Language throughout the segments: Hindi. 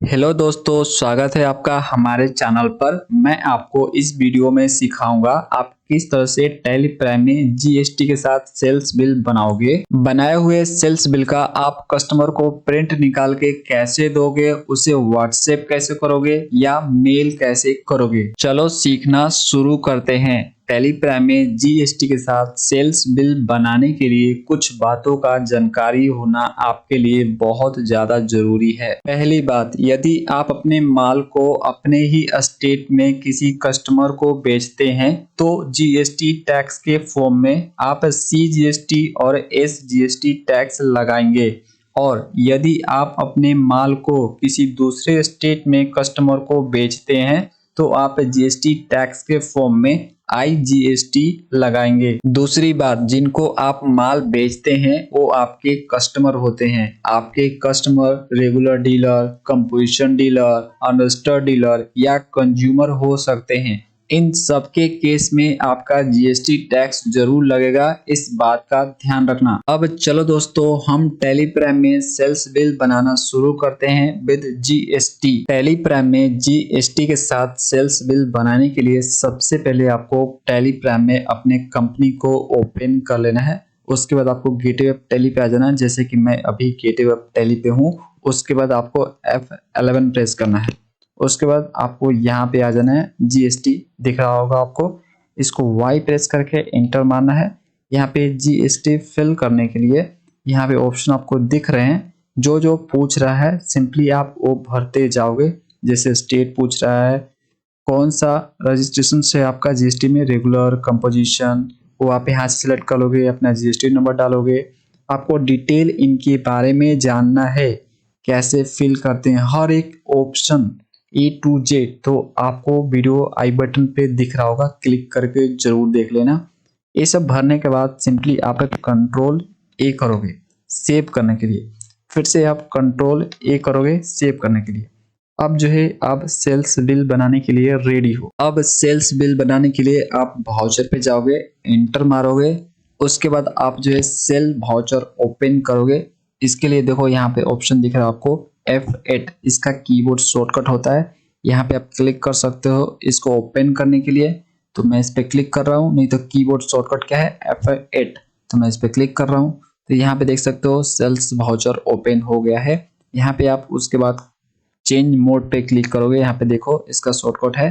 हेलो दोस्तों, स्वागत है आपका हमारे चैनल पर। मैं आपको इस वीडियो में सिखाऊंगा आप किस तरह से टैली प्राइम में जीएसटी के साथ सेल्स बिल बनाओगे। बनाए हुए सेल्स बिल का आप कस्टमर को प्रिंट निकाल के कैसे दोगे, उसे व्हाट्सएप कैसे करोगे या मेल कैसे करोगे। चलो सीखना शुरू करते हैं। टैली प्राइम में जीएसटी के साथ सेल्स बिल बनाने के लिए कुछ बातों का जानकारी होना आपके लिए बहुत ज्यादा जरूरी है। पहली बात, यदि आप अपने माल को अपने ही स्टेट में किसी कस्टमर को बेचते हैं तो जीएसटी टैक्स के फॉर्म में आप सीजीएसटी और एसजीएसटी टैक्स लगाएंगे। और यदि आप अपने माल को किसी दूसरे स्टेट में कस्टमर को बेचते हैं तो आप जीएसटी टैक्स के फॉर्म में आईजीएसटी लगाएंगे। दूसरी बात, जिनको आप माल बेचते हैं वो आपके कस्टमर होते हैं। आपके customer regular dealer, composition dealer, unregistered dealer या कंज्यूमर हो सकते हैं। इन सबके केस में आपका जीएसटी टैक्स जरूर लगेगा, इस बात का ध्यान रखना। अब चलो दोस्तों, हम टैली प्राइम में सेल्स बिल बनाना शुरू करते हैं विद जीएसटी। टैली प्राइम में जीएसटी के साथ सेल्स बिल बनाने के लिए सबसे पहले आपको टैली प्राइम में अपने कंपनी को ओपन कर लेना है। उसके बाद आपको गेटवे ऑफ टैली पे आ जाना है, जैसे कि मैं अभी गेटवे ऑफ टैली पे हूँ। उसके बाद आपको F11 प्रेस करना है। उसके बाद आपको यहाँ पे आ जाना है, जीएसटी दिख रहा होगा आपको, इसको Y प्रेस करके एंटर मारना है। यहाँ पे जीएसटी फिल करने के लिए यहाँ पे ऑप्शन आपको दिख रहे हैं। जो जो पूछ रहा है सिंपली आप वो भरते जाओगे। जैसे स्टेट पूछ रहा है, कौन सा रजिस्ट्रेशन से आपका जीएसटी में, रेगुलर, कंपोजिशन, वो आप यहाँ से सिलेक्ट कर लोगे, अपना जीएसटी नंबर डालोगे। आपको डिटेल इनके बारे में जानना है, कैसे फिल करते हैं हर एक ऑप्शन A to Z, तो आपको वीडियो आई बटन पे दिख रहा होगा, क्लिक करके जरूर देख लेना। ये सब भरने के बाद सिंपली आप कंट्रोल A करोगे सेव करने के लिए। फिर से आप कंट्रोल A करोगे सेव करने के लिए। अब जो है आप सेल्स बिल बनाने के लिए रेडी हो। अब सेल्स बिल बनाने के लिए आप वाउचर पे जाओगे, एंटर मारोगे। उसके बाद आप जो है सेल वाउचर ओपन करोगे। इसके लिए देखो यहाँ पे ऑप्शन दिख रहा है आपको F8, इसका कीबोर्ड शॉर्टकट होता है। यहाँ पे आप क्लिक कर सकते हो इसको ओपन करने के लिए। तो मैं इस पे क्लिक कर रहा हूँ, नहीं तो कीबोर्ड शॉर्टकट क्या है F8, तो मैं इस पे क्लिक कर रहा हूँ। तो यहाँ पे देख सकते हो सेल्स वाउचर ओपन हो गया है। यहाँ पे आप उसके बाद चेंज मोड पे क्लिक करोगे। यहाँ पे देखो इसका शॉर्टकट है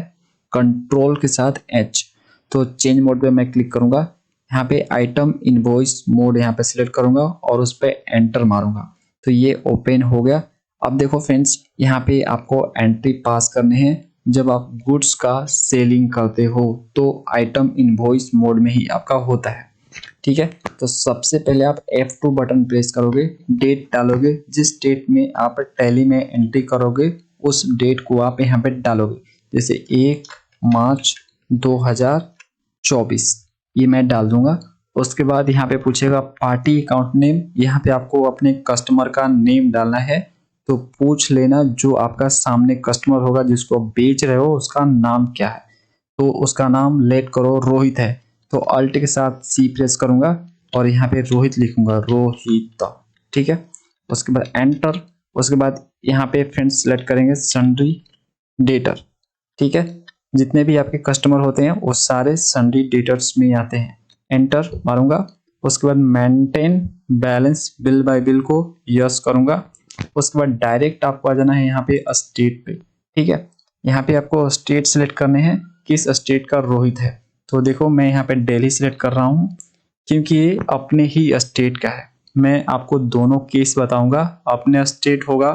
कंट्रोल के साथ H। तो चेंज मोड पे मैं क्लिक करूंगा। यहाँ पे आइटम इनवॉइस मोड यहाँ पे सिलेक्ट करूंगा और उस पे एंटर मारूंगा। तो ये ओपन हो गया। अब देखो फ्रेंड्स, यहाँ पे आपको एंट्री पास करने हैं। जब आप गुड्स का सेलिंग करते हो तो आइटम इनवॉइस मोड में ही आपका होता है, ठीक है। तो सबसे पहले आप F2 बटन प्रेस करोगे, डेट डालोगे। जिस डेट में आप टैली में एंट्री करोगे उस डेट को आप यहाँ पे डालोगे। जैसे 1 मार्च 2024 ये मैं डाल दूंगा। उसके बाद यहाँ पे पूछेगा पार्टी अकाउंट नेम, यहाँ पे आपको अपने कस्टमर का नेम डालना है। तो पूछ लेना जो आपका सामने कस्टमर होगा जिसको बेच रहे हो उसका नाम क्या है। तो उसका नाम लेट करो रोहित है, तो अल्ट के साथ C प्रेस करूंगा और यहाँ पे रोहित लिखूंगा, रोहित, ठीक है। उसके बाद एंटर। उसके बाद यहाँ पे फ्रेंड्स सेलेक्ट करेंगे सन्ड्री डेटर, ठीक है। जितने भी आपके कस्टमर होते हैं वो सारे सन्ड्री डेटर्स में आते हैं। एंटर मारूंगा। उसके बाद maintain balance bill bye bill को यस करूंगा। उसके बाद डायरेक्ट आपको आ जाना है यहाँ पे स्टेट पे, ठीक है। यहाँ पे आपको स्टेट सिलेक्ट करने हैं, किस स्टेट का रोहित है। तो देखो मैं यहाँ पे दिल्ली सिलेक्ट कर रहा हूँ क्योंकि ये अपने ही स्टेट का है। मैं आपको दोनों केस बताऊंगा। अपने स्टेट होगा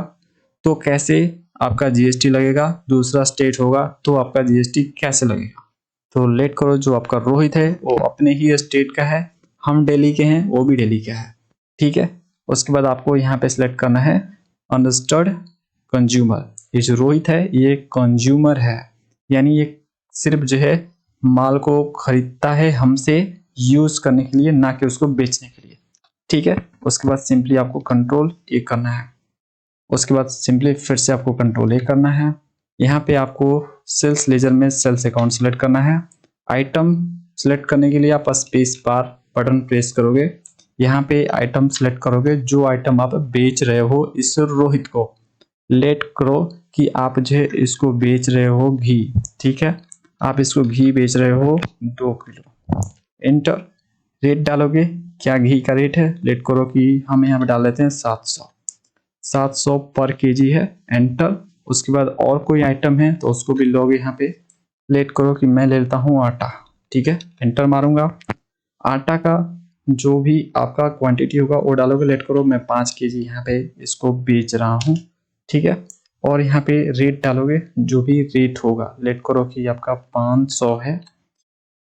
तो कैसे आपका जीएसटी लगेगा, दूसरा स्टेट होगा तो आपका जीएसटी कैसे लगेगा। तो लेट करो, जो आपका रोहित है वो अपने ही स्टेट का है, हम दिल्ली के हैं, वो भी दिल्ली का है, ठीक है। उसके बाद आपको यहाँ पे सिलेक्ट करना है अनरजिस्टर्ड कंज्यूमर। ये जो रोहित है ये कंज्यूमर है, यानी ये सिर्फ जो है माल को खरीदता है हमसे यूज करने के लिए, ना कि उसको बेचने के लिए, ठीक है। उसके बाद सिंपली आपको कंट्रोल ए करना है। उसके बाद सिंपली फिर से आपको कंट्रोल ए करना है। यहाँ पे आपको सेल्स लेजर में सेल्स अकाउंट सेलेक्ट करना है। आइटम सेलेक्ट करने के लिए आप स्पेस बार बटन प्रेस करोगे। यहाँ पे आइटम सेलेक्ट करोगे जो आइटम आप बेच रहे हो इस रोहित को। लेट करो कि आप जो है इसको बेच रहे हो घी, ठीक है, आप इसको घी बेच रहे हो 2 किलो। एंटर, रेट डालोगे, क्या घी का रेट है, लेट करो कि हम यहाँ पे डाल देते हैं 700 पर केजी है। एंटर, उसके बाद और कोई आइटम है तो उसको भी लोगे यहाँ पे, लेट करो कि मैं ले लेता हूँ आटा, ठीक है, एंटर मारूंगा। आटा का जो भी आपका क्वांटिटी होगा वो डालोगे, लेट करो मैं 5 केजी यहाँ पे इसको बेच रहा हूँ, ठीक है, और यहाँ पे रेट डालोगे, जो भी रेट होगा, लेट करो कि आपका 500 है।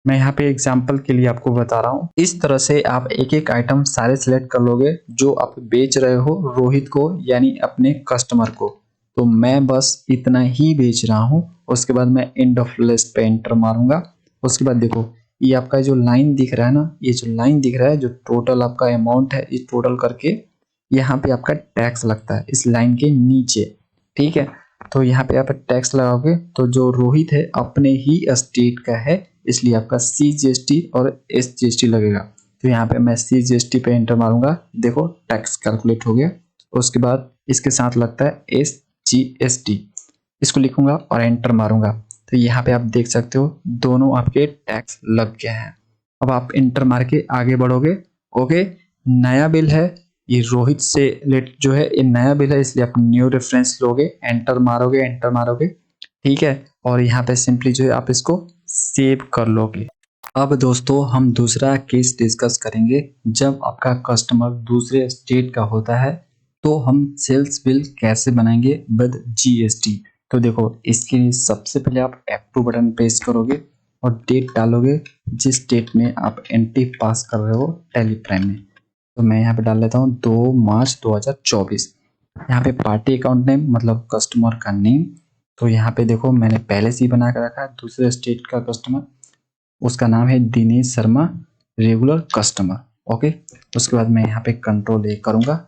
मैं यहाँ पे एग्जाम्पल के लिए आपको बता रहा हूँ। इस तरह से आप एक एक आइटम सारे सिलेक्ट कर लोगे जो आप बेच रहे हो रोहित को, यानी अपने कस्टमर को। तो मैं बस इतना ही बेच रहा हूँ। उसके बाद मैं एंड ऑफ लिस्ट पे एंटर मारूंगा। उसके बाद देखो ये आपका जो लाइन दिख रहा है ना, ये जो लाइन दिख रहा है, जो टोटल आपका अमाउंट है, इस टोटल करके यहाँ पे आपका टैक्स लगता है इस लाइन के नीचे, ठीक है। तो यहाँ पे आप टैक्स लगाओगे तो जो रोहित है अपने ही स्टेट का है, इसलिए आपका CGST और SGST लगेगा। तो यहाँ पे मैं CGST पे एंटर मारूंगा, देखो टैक्स कैलकुलेट हो गया। उसके बाद इसके साथ लगता है SGST, इसको लिखूंगा और एंटर मारूंगा। तो यहाँ पे आप देख सकते हो दोनों आपके टैक्स लग गए हैं। अब आप एंटर मार के आगे बढ़ोगे। ओके, नया बिल है, ये रोहित से लेट जो है ये नया बिल है, इसलिए आप न्यू रेफरेंस लोगे, एंटर मारोगे, ठीक है, और यहाँ पे सिंपली जो है आप इसको सेव कर लोगे। अब दोस्तों हम दूसरा केस डिस्कस करेंगे। जब आपका कस्टमर दूसरे स्टेट का होता है तो हम सेल्स बिल कैसे बनाएंगे विद GST। तो देखो इसके लिए सबसे पहले आप F2 बटन प्रेस करोगे और डेट डालोगे जिस डेट में आप एंट्री पास कर रहे हो टैली प्राइम में। तो मैं यहाँ पे डाल लेता हूँ 2 मार्च 2024। यहाँ पे पार्टी अकाउंट नेम मतलब कस्टमर का नेम, तो यहाँ पे देखो मैंने पहले से ही बना कर रखा है दूसरे स्टेट का कस्टमर, उसका नाम है Dinesh Sharma, regular customer. Okay, उसके बाद मैं यहाँ पे कंट्रोल A करूँगा,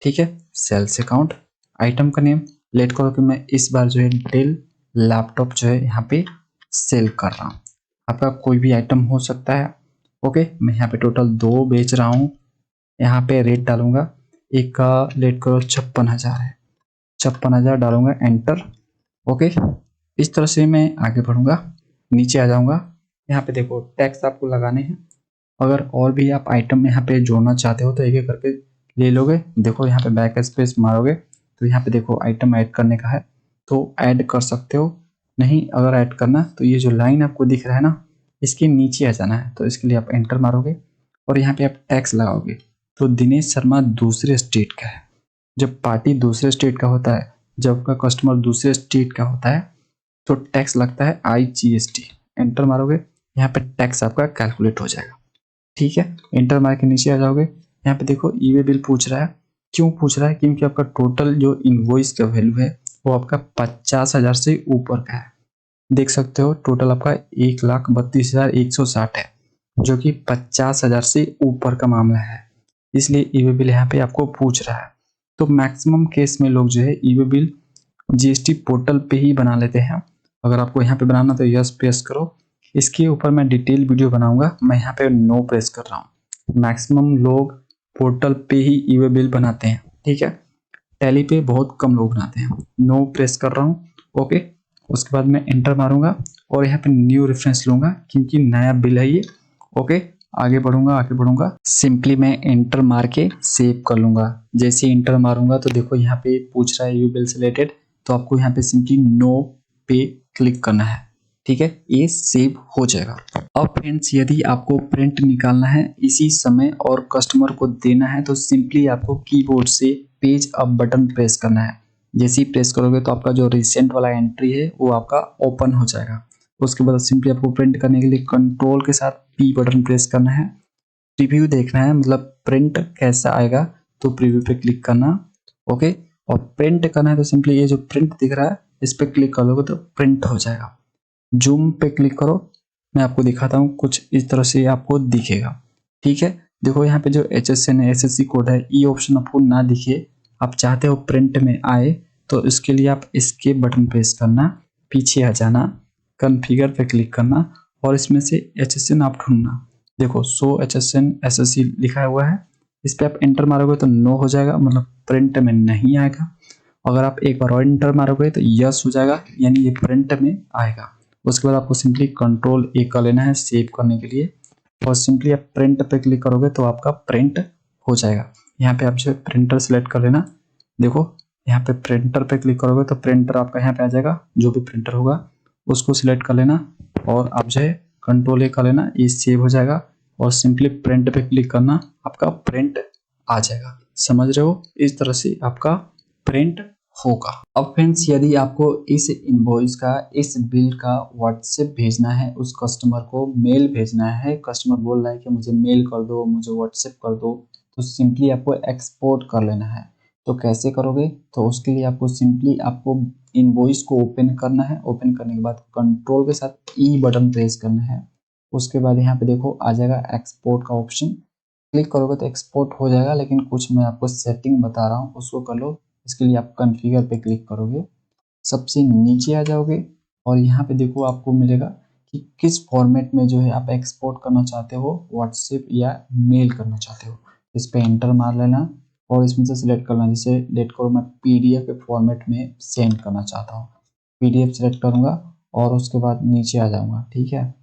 ठीक है, सेल्स अकाउंट, आइटम का नेम, लेट करो कि मैं इस बार जो है डेल लैपटॉप जो है यहाँ पे सेल कर रहा हूँ। आपका कोई भी आइटम हो सकता है। ओके, मैं यहाँ पे टोटल 2 बेच रहा हूँ। यहाँ पे रेट डालूंगा, एक का लेट करो 56,000 है, 56,000 डालूंगा, एंटर। ओके, इस तरह से मैं आगे बढ़ूंगा, नीचे आ जाऊंगा। यहाँ पे देखो टैक्स आपको लगाने हैं। अगर और भी आप आइटम यहाँ पे जोड़ना चाहते हो तो एक एक करके ले लोगे। देखो यहाँ पे बैक स्पेस मारोगे तो यहाँ पे देखो आइटम ऐड करने का है तो ऐड कर सकते हो। नहीं अगर ऐड करना तो ये जो लाइन आपको दिख रहा है ना, इसके नीचे आ जाना है, तो इसके लिए आप एंटर मारोगे और यहाँ पे आप टैक्स लगाओगे। तो दिनेश शर्मा दूसरे स्टेट का है। जब पार्टी दूसरे स्टेट का होता है, जब आपका कस्टमर दूसरे स्टेट का होता है तो टैक्स लगता है IGST। एंटर मारोगे, यहाँ पे टैक्स आपका कैलकुलेट हो जाएगा, ठीक है। एंटर मार के नीचे आ जाओगे, यहाँ पे देखो ई वे बिल पूछ रहा है। क्यों पूछ रहा है? क्योंकि आपका टोटल जो इनवॉइस का वैल्यू है वो आपका 50,000 से ऊपर का है। देख सकते हो टोटल आपका 1,32,160 है, जो कि 50,000 से ऊपर का मामला है, इसलिए ई वे बिल यहाँ पे आपको पूछ रहा है। तो मैक्सिमम केस में लोग जो है ई वे बिल GST पोर्टल पे ही बना लेते हैं। अगर आपको यहाँ पे बनाना तो यस प्रेस करो, इसके ऊपर मैं डिटेल वीडियो बनाऊंगा। मैं यहाँ पे नो प्रेस कर रहा हूँ। मैक्सिमम लोग पोर्टल पे ही ई वे बिल बनाते हैं, ठीक है, टैली पे बहुत कम लोग बनाते हैं। नो प्रेस कर रहा हूँ। ओके, उसके बाद मैं एंटर मारूंगा और यहाँ पे न्यू रेफरेंस लूंगा क्योंकि नया बिल है ये। ओके, आगे बढ़ूंगा, सिंपली मैं एंटर मार के सेव कर लूंगा। जैसे एंटर मारूंगा तो देखो यहाँ पे पूछ रहा है यू बिल से रिलेटेड, तो आपको यहाँ पे सिंपली नो पे क्लिक करना है, ठीक है, ये सेव हो जाएगा। अब फ्रेंड्स यदि आपको प्रिंट निकालना है इसी समय और कस्टमर को देना है तो सिंपली आपको कीबोर्ड से पेज अप बटन प्रेस करना है। जैसे ही प्रेस करोगे तो आपका जो रिसेंट वाला एंट्री है वो आपका ओपन हो जाएगा। उसके बाद सिंपली आपको प्रिंट करने के लिए कंट्रोल के साथ P बटन प्रेस करना है। प्रीव्यू देखना है, मतलब प्रिंट कैसा आएगा, तो प्रीव्यू पे क्लिक करना। ओके, और प्रिंट करना है तो सिंपली ये जो प्रिंट दिख रहा है इस पे क्लिक कर लोगे तो प्रिंट हो जाएगा। जूम पे क्लिक करो, मैं आपको दिखाता हूँ, कुछ इस तरह से आपको दिखेगा, ठीक है। देखो यहाँ पे जो HSN है, SSC कोड है, ये ऑप्शन आपको ना दिखे, आप चाहते हो प्रिंट में आए तो इसके लिए आप एस्केप बटन प्रेस करना, पीछे आ जाना, कॉन्फ़िगर पे क्लिक करना और इसमें से HSN आप ढूंढना। देखो शो HSN SSC लिखा हुआ है, इस पे आप एंटर मारोगे तो नो हो जाएगा, मतलब प्रिंट में नहीं आएगा। अगर आप एक बार और इंटर मारोगे तो यस हो जाएगा, यानी ये प्रिंट में आएगा। उसके बाद आपको सिंपली कंट्रोल ए कर लेना है सेव करने के लिए, और सिंपली आप प्रिंट पे क्लिक करोगे तो आपका प्रिंट हो जाएगा। यहाँ पे आप जो है प्रिंटर सेलेक्ट कर लेना। देखो यहाँ पे प्रिंटर पे क्लिक करोगे तो प्रिंटर आपका यहाँ पे आ जाएगा, जो भी प्रिंटर होगा उसको सिलेक्ट कर लेना, और आप जो है कंट्रोल ए कर लेना, ये सेव हो जाएगा। और सिंपली प्रिंट पे क्लिक करना, आपका प्रिंट आ जाएगा। समझ रहे हो, इस तरह से आपका प्रिंट होगा। अब फ्रेंड्स, यदि आपको इस इनवॉइस का, इस बिल का व्हाट्सएप भेजना है, उस कस्टमर को मेल भेजना है, कस्टमर बोल रहा है कि मुझे मेल कर दो, मुझे व्हाट्सएप कर दो, तो सिंपली आपको एक्सपोर्ट कर लेना है। तो कैसे करोगे, तो उसके लिए आपको सिंपली आपको इनवॉइस को ओपन करना है। ओपन करने के बाद कंट्रोल के साथ ई बटन प्रेस करना है। उसके बाद यहाँ पे देखो आ जाएगा एक्सपोर्ट का ऑप्शन, क्लिक करोगे तो एक्सपोर्ट हो जाएगा। लेकिन कुछ मैं आपको सेटिंग बता रहा हूँ, उसको कर लो। इसके लिए आप कॉन्फ़िगर पे क्लिक करोगे, सबसे नीचे आ जाओगे, और यहाँ पे देखो आपको मिलेगा कि किस फॉर्मेट में जो है आप एक्सपोर्ट करना चाहते हो, व्हाट्सएप या मेल करना चाहते हो। इस पे एंटर मार लेना, और इसमें से सिलेक्ट करना, जैसे लेट करो मैं पीडीएफ के फॉर्मेट में सेंड करना चाहता हूँ, पीडीएफ सेलेक्ट करूँगा और उसके बाद नीचे आ जाऊँगा। ठीक है,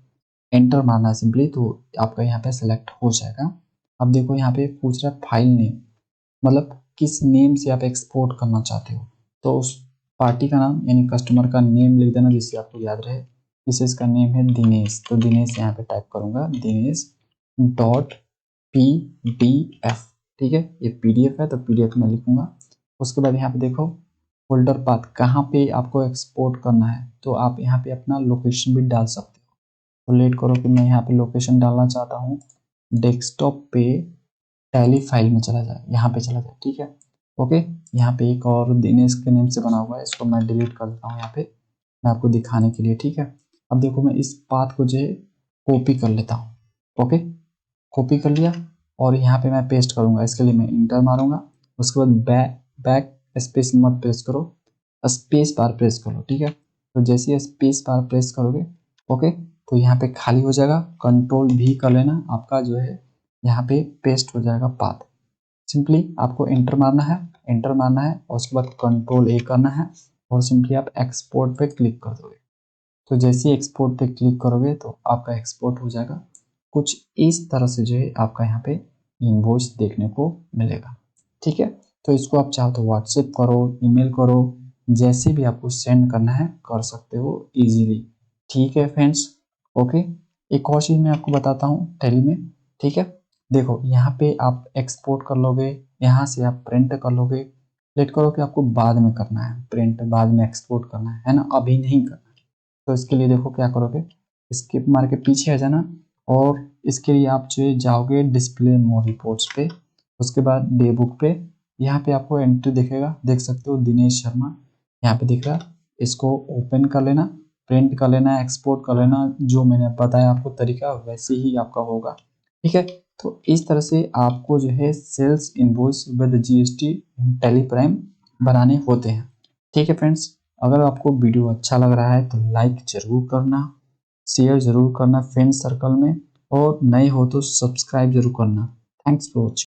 एंटर मारना सिंपली, तो आपका यहाँ पे सिलेक्ट हो जाएगा। अब देखो यहाँ पे पूछ रहा है फाइल नेम, मतलब किस नेम से आप एक्सपोर्ट करना चाहते हो। तो उस पार्टी का नाम यानी कस्टमर का नेम लिख देना, जिससे आपको याद रहे। जैसे इसका नेम है दिनेश, तो दिनेश यहाँ पे टाइप करूँगा, दिनेश डॉट PDF। ठीक है, ये PDF है तो PDF में लिखूंगा। उसके बाद यहाँ पे देखो फोल्डर पाथ, कहाँ पे आपको एक्सपोर्ट करना है, तो आप यहाँ पे अपना लोकेशन भी डाल सकते हो। तो लेट करो कि मैं यहाँ पे लोकेशन डालना चाहता हूँ, डेस्कटॉप पे टैली फाइल में चला जाए, यहाँ पे चला जाए। ठीक है, ओके। यहाँ पे एक और दिनेश के नेम से बना हुआ है, इसको मैं डिलीट कर देता हूँ यहाँ पे, मैं आपको दिखाने के लिए। ठीक है, अब देखो मैं इस पाथ को जो है कॉपी कर लेता हूँ। ओके, कॉपी कर लिया, और यहाँ पे मैं पेस्ट करूँगा। इसके लिए मैं इंटर मारूंगा। उसके बाद बैक स्पेस मत प्रेस करो, स्पेस बार प्रेस करो। ठीक है, तो जैसे ही स्पेस बार प्रेस करोगे, ओके, तो यहाँ पे खाली हो जाएगा। कंट्रोल भी कर लेना, आपका जो है यहाँ पे पेस्ट हो जाएगा पाथ। सिंपली आपको एंटर मारना है, एंटर मारना है, और उसके बाद कंट्रोल ए करना है, और सिंपली आप एक्सपोर्ट पे क्लिक कर दोगे। तो जैसे ही एक्सपोर्ट पे क्लिक करोगे तो आपका एक्सपोर्ट हो जाएगा। कुछ इस तरह से जो है आपका यहाँ पे इनवॉइस देखने को मिलेगा। ठीक है, तो इसको आप चाहो तो व्हाट्सएप करो, ईमेल करो, जैसे भी आपको सेंड करना है कर सकते हो इजीली। ठीक है फ्रेंड्स, ओके। एक और चीज़ मैं आपको बताता हूँ टैली में। ठीक है, देखो यहाँ पे आप एक्सपोर्ट कर लोगे, यहाँ से आप प्रिंट कर लोगे। लेट करो कि आपको बाद में करना है प्रिंट, बाद में एक्सपोर्ट करना है ना, अभी नहीं करना। तो इसके लिए देखो क्या करोगे, स्किप मार के पीछे आ जाना, और इसके लिए आप जो जाओगे डिस्प्ले मोर रिपोर्ट्स पे। उसके बाद डे बुक पे, यहाँ पे आपको एंट्री दिखेगा, देख सकते हो दिनेश शर्मा यहाँ पे दिख रहा है। इसको ओपन कर लेना, प्रिंट कर लेना, एक्सपोर्ट कर लेना, जो मैंने बताया आपको तरीका वैसे ही आपका होगा। ठीक है, तो इस तरह से आपको जो है sales invoice with GST Tally Prime बनाने होते हैं। ठीक है फ्रेंड्स, अगर आपको वीडियो अच्छा लग रहा है तो लाइक जरूर करना, शेयर जरूर करना फ्रेंड सर्कल में, और नए हो तो सब्सक्राइब जरूर करना। Thanks for watching.